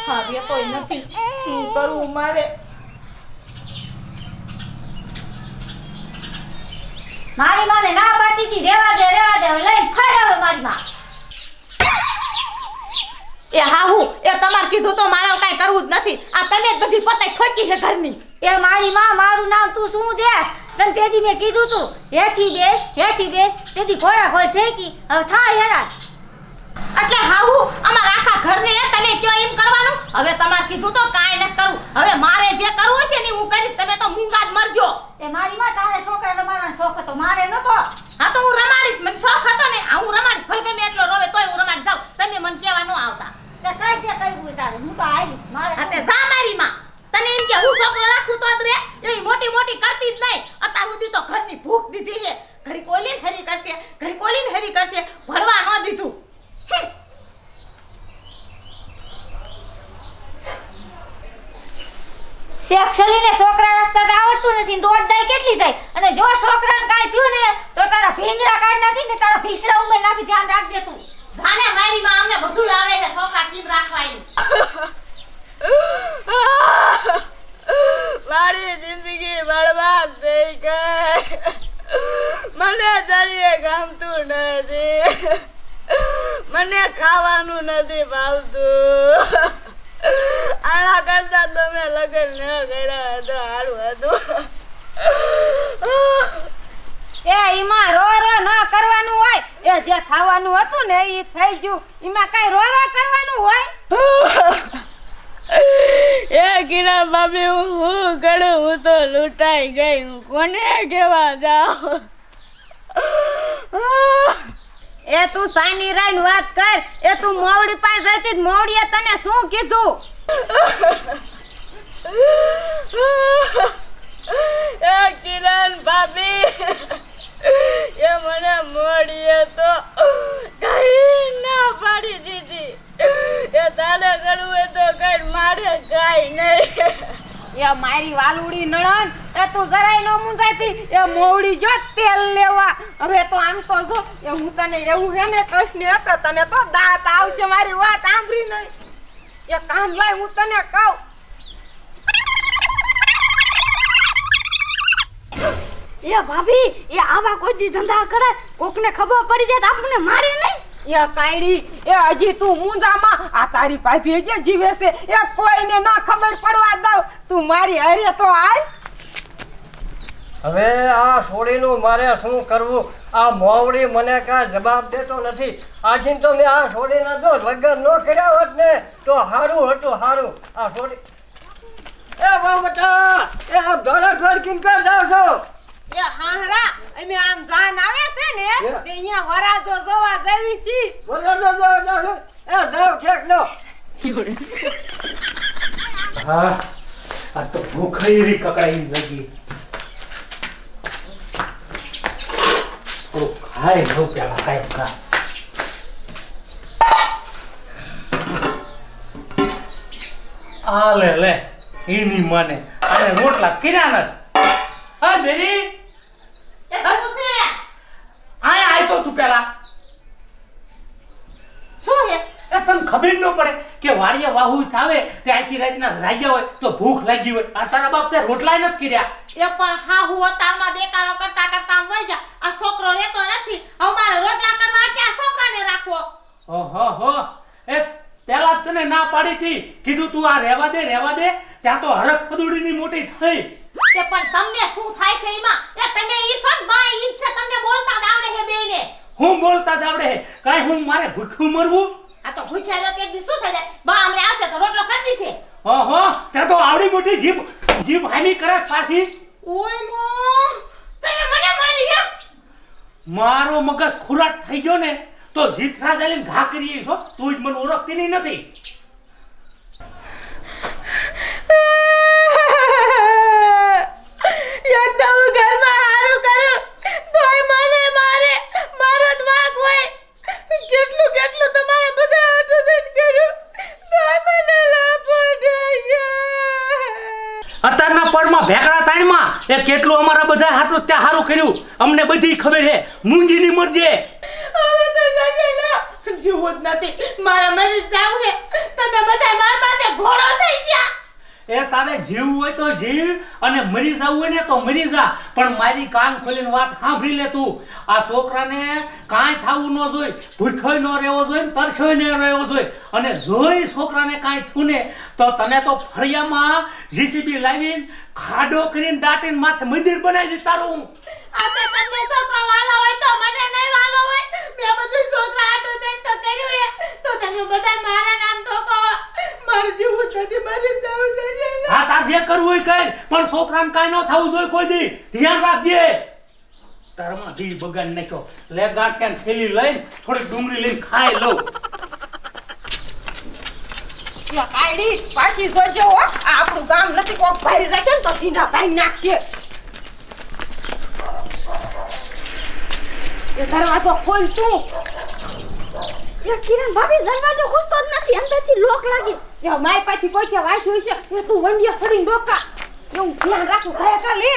હવે કોઈ નથી શું કરવું મારે મારી માને ના પાડી હતી રેવા દે લઈને ફરાવે મારી માં એ હાહુ એ તમાર કીધું તો મારે કાઈ કરવું જ નથી આ તમે જ બધી પતાઈ ઠોકી છે ઘરની એ મારી માં મારું નામ તું શું દે તને તેદી મેં કીધું તું હેઠી બે તેદી ઘોડા ઘોડ ઠેકી હવે થા હેરાન એટલે હાહુ અમાર આખા ઘરને તમે કયો એમ કરવાનું હવે તમાર કીધું તો કાઈ ન કરું હવે મારે જે કરવું છે ને હું કરીશ તમે તો મૂંગા જ મરજો એ મારી માં તારે છોકરા રમાડવાનો શોખ હતો મારે નતો હા તો હું રમાડીશ મને શોખ હતો ને હું રમાડીશ ભલે ગમે એટલો રોવે તોય હું રમાડી જાઉં તમે મને કહેવા ન આવતા તે કાઈ કે કઈ તારે હું તો આવી મારે આ તે જા મારી માં તને એમ કે હું છોકરો રાખું તો જ રે એવી મોટી મોટી કરતી જ નહીં અત્યાર સુધી તો ઘરની ભૂખ દીધી છે ઘડી કોલીને હરી કરશે ભણવા ન દીધું શેક્ષલીને છોકરા રાખતા આવડતું નથી દોડદાઈ કેટલી થાય અને જો છોકરાને કાઈ થયું ને તો તારા ભીંગરા કાઢ નાખી ને તારા ભીસરા ઉમે નાખી ધ્યાન રાખજે તું જાને મારી માં અમને બધું આવડે છે છોકરા કેમ રાખવા ઈ મારી જિંદગી બરબાદ થઈ ગઈ મને જરીએ ગમતું નથી મને ખાવાનું નથી ભાવતું આના કરતા તમે લગન ન કર્યા તો સારું હતું એ ઈમાં રો ન કરવાનું હોય એ જે ખાવાનું હતું ને ઈ થઈ ગયું ઈમાં કાઈ રો કરવાનું હોય એ કિના બાબી હું કરું હું તો લૂંટાઈ ગઈ હું કોને કેવા જાઉં એ તું સાની રાઈન વાત કર એ તું મોવડી પાસે જતી મોવડીએ તને શું કીધું એ કિરણ ભાભી એ મને મોડીએ તો કઈ ના પાડી દીધી એ તારે કરવું હોય તો કઈ મારે કઈ નહીં એ મારી વાલુડી નણન એ તું જરાય ન મુંજાતી એ મોવડી જો તેલ લેવા હવે તો આમ તો જો એ હું તને એવું હે ને કૃષ્ણ હતો તને તો દાંત આવશે મારી વાત સાંભળી નહીં એ કાન લાય હું તને કહું એ ભાભી એ આવા કોઈ દી ધંધા કરે કોકને ખબર પડી જાય તો આપણને મારે નહીં એ કાયડી એ હજી તું મુંજામાં આ તારી ભાભી જે જીવે છે એ કોઈને ન ખબર પડવા દઉં તું મારી હારે તો આય હવે આ છોડીનું મારે શું કરવું આ મોવડી મને કાંઈ જવાબ દેતો નથી આથી તો મેં આ છોડીના જો લગ્ન ન કર્યા હોત ને તો સારું હતું સારું આ છોડી એ બહુ બટા એ આમ ઢોળા ઢોળકીને કર જાવ છો એ હાહરા અમે આમ જાન આવે છે ને તે અહીંયા વરાજો જોવા જવી છી બોલો એ જાવ ઠેક નો હા આ તો ભૂખરી કકડાઈ લગી ઓ ખાય નો પેલા કાઈ ખા આ લે એની મને અને રોટલા કિરાના હા બેરી એ શું છે આય તો તું પેલા શું હે એ તને ખબર ન પડે કે વાડીએ વાહુ થાવે તે આખી રાતના રાગ્યા હોય તો ભૂખ લાગી હોય આ તારા બાપ તે રોટલાય નથી કર્યા એ પણ હા હું અતારમાં દેકારો કરતા કરતા આમ વઈ જા આ છોકરો રહેતો નથી અમારે રોટલા કરવા કે આ છોકરાને રાખવો ઓહો એ પેલા તને ના પાડી હતી કીધું તું આ રહેવા દે ત્યાં તો હરક ફદુડીની મોટી થઈ તે પણ તમને શું થાય છે એમાં એ તમે ઈ સન બા ઈ છે તમને બોલતા જ આવડે હે બેને હું બોલતા જ આવડે કાઈ હું મારે ભૂખું મરવું આ તો ભૂખ્યા તો એક દી શું થઈ જાય બા અમને આવશે તો રોટલો કરી દીશે ઓહો ત્યાં તો આવડી મોટી જીભ હાની કરે પાછી ઓય મો તમે મને મારી ગયા મારો મગજ ખુરાટ થઈ ગયો ને તો જીથરા જાલીને ઘા કરીએ છો તું જ મને ઓળખતી નહીં નથી એકદમ ઘરમાં હારું કર્યું તોય મને મારે મારો જ વાંક હોય કેટલું તમારે બધા આટલું કર્યું તોય મને લાપો થઈ ગયા અત્યારના પરમાં ભેગડા તાણમાં એ કેટલું અમારા બધા હાથો ત્યાં સારું કર્યું, અમને બધી ખબર છે. મૂંગીની મરજે. હવે તો જજેલા જીવું જ નથી, મારે મરી જાવ છે. તમે બધા મારા માટે ઘોડો થઈ ગયા. એ તારે જીવવું હોય તો જીવ અને મરી જવું હોય ને તો મરી જા, પણ મારી કાન ખોલીને વાત સાંભળી લે તું. આ છોકરાને કાંઈ થવું ન જોઈએ, ભૂખ્યો ન રહેવો જોઈએ, તરસ્યો ન રહેવો જોઈએ. અને જોઈ છોકરાને કાંઈ થયું ને તો તને તો ફળિયામાં જીસીબી લાવીને ખાડો કરીને દાટીને માથે મંદિર બનાવી દે તારું. આપણે તમને છોકરા વાલો હોય તો મને નહીં વાલો હોય. મેં બધું છોકરા આટલું દઈને તો કર્યું છે, તો તમે બધા મારા નામ ઠોકો. મારે જીવું જ નથી, મારે જવું છે. હા, તાર જે કરવું હોય કર, પણ છોકરાને કાંઈ ન થવું જોઈએ કોઈ દી. ધ્યાન રાખજે. તારામાં દી બગાડ નાખ્યો. લે ગાંઠિયાની થેલી લઈને થોડી ડુંગળી લઈને ખાઈ લઉં. કાયડી પાછી જોજો હો. આ આપણું ગામ નથી, કોક ભારી જશે ને તો ઢીંડા ભાઈ નાખશે. એ દરવાજો ખોલ તું. એ કિરણ ભાભી દરવાજો ખુલતો જ નથી, અંદરથી લોક લાગી. એ મારી પાછી કોઈ કે વાસ હોય છે, એ તું વંડિયા ફરીને ડોકા. એવું ધ્યાન રાખું, ગયા કા લે.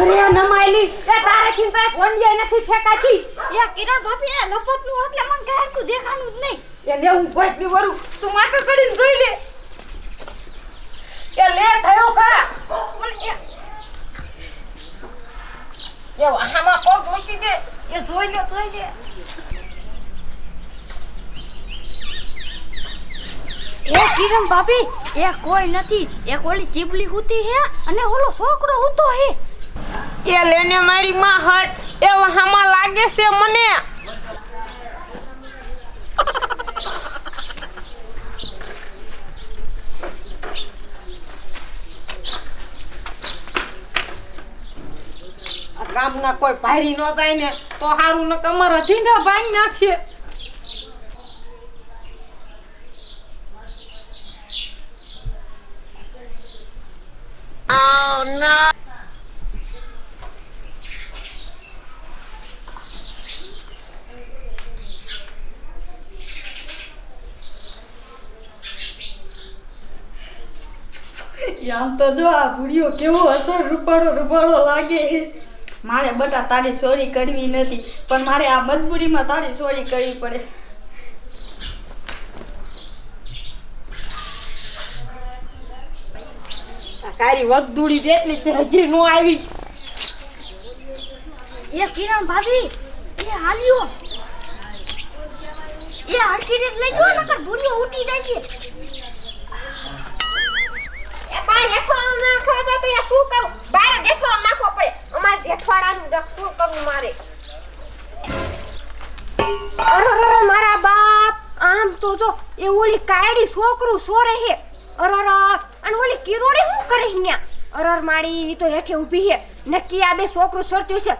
અરે નમાયલી, એ તારે ચિંતા વંડિયા નથી ફેંકાતી. એ કિરણ ભાભી એ લપટનું એટલે મને કાંઈ દેખાનું જ નહીં. એ લે હું ગોઠવી વરું, તું માથે ચડીને જોઈ લે. એ લે થયો કા. એ આમાં પગ મૂકી દે. એ જોઈ લે, જોઈ લે. એ કિરણ ભાભી એ કોઈ નથી, એક ઓલી ચીબલી હુતી હે અને ઓલો છોકરો હુતો હે. એ લેને મારી માં હટ, એ વહામાં લાગે છે મને. આ ગામના કોઈ ભારી ન જાય ને તો હારું ને કમર ઢીંડા ભાંગી નાખશે. આમ તો જો આ ભૂડિયો કેવો અસર રૂપાળો લાગે છે. મારે બટા તારી ચોરી કરવી નથી, પણ મારે આ મજબૂરીમાં તારી ચોરી કરવી પડે. આ કારી વગદુડી દેતલી છે, હજી નો આવી. એ કિરણ ભાભી એ હાલ્યો. એ હરખી રીત લઈ જો નકર ભૂલ્યો ઉઠી જાય છે. એ બાય જેઠવાડો નાખવા તો યા શું કરું? બાય જેઠવાડો નાખવો પડે. અમાર જેઠવાડાનું શું કરવું મારે? અરે મારા બાપ, આમ તો જો એ ઓલી કાયડી છોકરું સોરે હે. અરે અને ઓલી કિરોડી શું કરે હિયા? અરે માડી ઈ તો હેઠે ઊભી હે. નક્કી આ બે છોકરું સોરતી છે.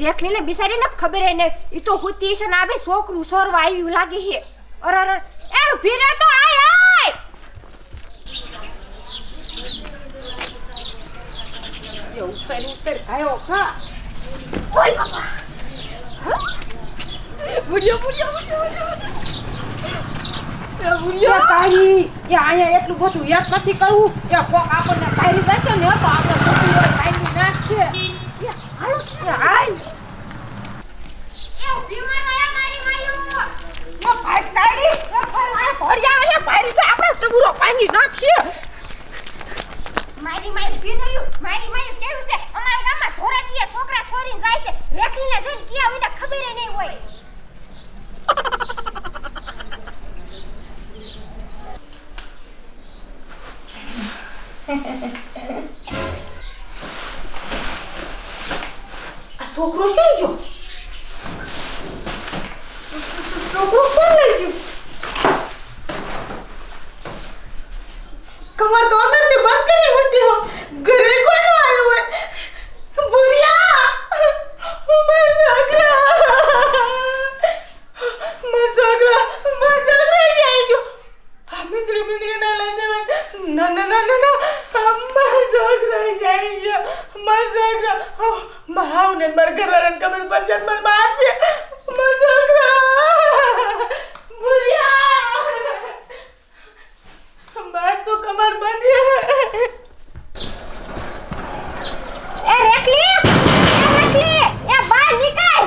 રેખલીને બિસારીને ખબર હે ને ઈ તો હોતી છે ને આ બે છોકરું સોરવા આવ્યું લાગે હે. અરે એ ઊભી રહે તો આય આય. એ ઉપર આયો ખા. ઓય બાપા. ભૂલ્યો. એ ભૂલ્યો તારી. એ આયા એટલું બધું યાદ નથી કરવું. એ કોક આપણને કાઢી દેશે ને તો આપણે બધું કાઢી નાખશે. એ હાલ. એ ઊભી મારવા મારી માયો. ઓ ભાઈ કાઢી. એ ભોડિયા એ ભારી છે, આપણે ટબુરો ભાંગી નાખશે. મારી પીધું મારી કેવું છે? અમારા ગામમાં ઢોરાટીએ છોકરા છોરીને જાય છે. રેખલીને જઈને કિયા વિના ખબર નહીં હોય. આ છોકરો છે જો. છોકરો કોણ લઈ ગયું? કમર તો અંદરથી બંધ કરી હતી હો. ઘરે કોઈ ન આવ્યું હોય. ભૂરિયા, માર છોકરા જાય ગયો. આ મીંદડી ના લઈ જવાય. ના માર છોકરા જાય ગયો. માર છોકરા મારા આવું ને મારા ઘરવાળાને ખબર પડશે ને મને મારશે. માર છોકરા ભૂરિયા. તું કમર બંધી એ રેખલી એ બહાર નીકળ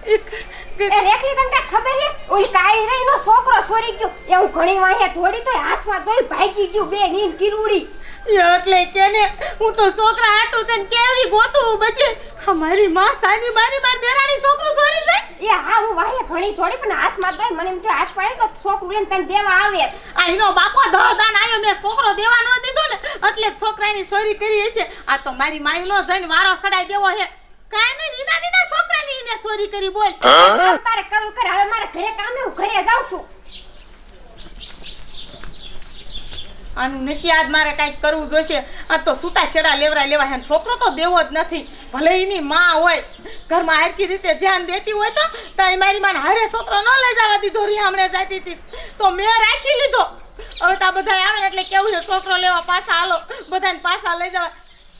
એ રેખલી તને કાંઈ ખબર છે ઓલી કાળી રહીનો છોકરો સોરી ગયો એ હું ઘણી વાહે થોડી તો હાથમાં તોય ભાગી ગયું બે નીંદ કિરુડી એટલે કેને હું તો છોકરા આટું તને કેવી ગોતું બધી અમારી માં સાની મારી માર દેરાણી છોકરું સોરી જાય એ હા હું વાહે ઘણી થોડી પણ હાથમાં તોય મને એમ કે હાથ પાડે તો છોકરું લઈને તને દેવા આવે આઈનો બાપો દહદાન આયો મેં છોકરો દેવા ન દીધો ને એટલે છોકરાની ચોરી કરી હશે આ તો મારી માઈનો જઈને વારો સડાઈ દેવો હે કાઈ નહીં નીના છોકરાની એને ચોરી કરી બોલ તારે કરવું કરે હવે મારે ઘરે કામ હું ઘરે જાઉં છું આનું નથી આજ મારે કાંઈક કરવું જોઈશે આ તો છૂટા છેડા લેવા હે છોકરો તો દેવો જ નથી ભલે એની માં હોય ઘરમાં હરકી રીતે ધ્યાન દેતી હોય તો મારી માને હારે છોકરો ન લઈ જવા દીધો હમણે જતી હતી તો મેં રાખી લીધો હવે તો બધા આવે એટલે કેવું છે છોકરો લેવા પાછા હાલો બધાને પાછા લઈ જવા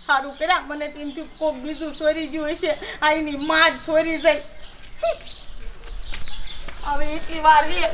સારું કર્યા મને તેનથી કોક બીજું ચોરી ગયું હશે આ એની માં જ ચોરી જાય હવે એટલી વાર લે